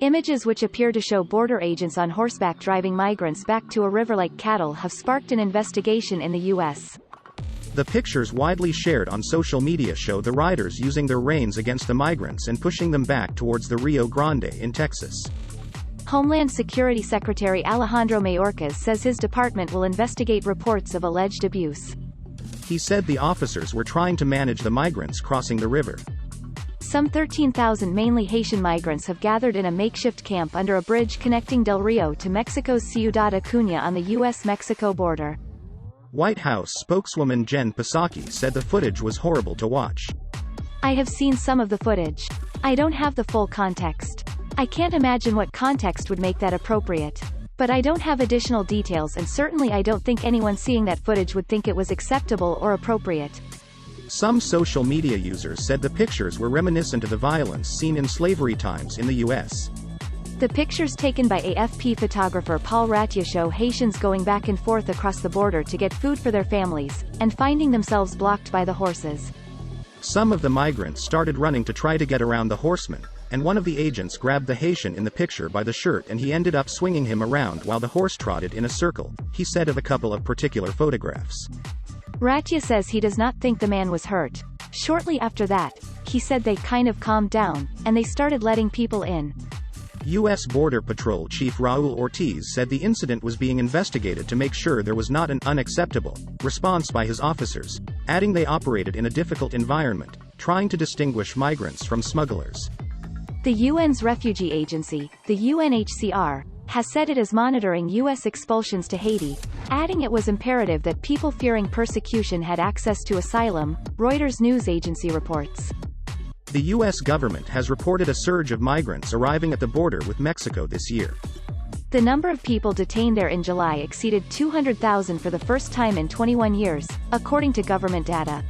Images which appear to show border agents on horseback driving migrants back to a river like cattle have sparked an investigation in the U.S. The pictures widely shared on social media show the riders using their reins against the migrants and pushing them back towards the Rio Grande in Texas. Homeland Security Secretary Alejandro Mayorkas says his department will investigate reports of alleged abuse. He said the officers were trying to manage the migrants crossing the river. Some 13,000 mainly Haitian migrants have gathered in a makeshift camp under a bridge connecting Del Rio to Mexico's Ciudad Acuña on the U.S.-Mexico border. White House spokeswoman Jen Psaki said the footage was horrible to watch. I have seen some of the footage. I don't have the full context. I can't imagine what context would make that appropriate. But I don't have additional details, and certainly I don't think anyone seeing that footage would think it was acceptable or appropriate. Some social media users said the pictures were reminiscent of the violence seen in slavery times in the U.S. The pictures taken by AFP photographer Paul Ratia show Haitians going back and forth across the border to get food for their families, and finding themselves blocked by the horses. Some of the migrants started running to try to get around the horsemen, and one of the agents grabbed the Haitian in the picture by the shirt and he ended up swinging him around while the horse trotted in a circle, he said of a couple of particular photographs. Ratia says he does not think the man was hurt. Shortly after that, he said they kind of calmed down, and they started letting people in. U.S. Border Patrol Chief Raul Ortiz said the incident was being investigated to make sure there was not an unacceptable response by his officers, adding they operated in a difficult environment, trying to distinguish migrants from smugglers. The UN's refugee agency, the UNHCR, has said it is monitoring U.S. expulsions to Haiti, adding it was imperative that people fearing persecution had access to asylum, Reuters news agency reports. The U.S. government has reported a surge of migrants arriving at the border with Mexico this year. The number of people detained there in July exceeded 200,000 for the first time in 21 years, according to government data.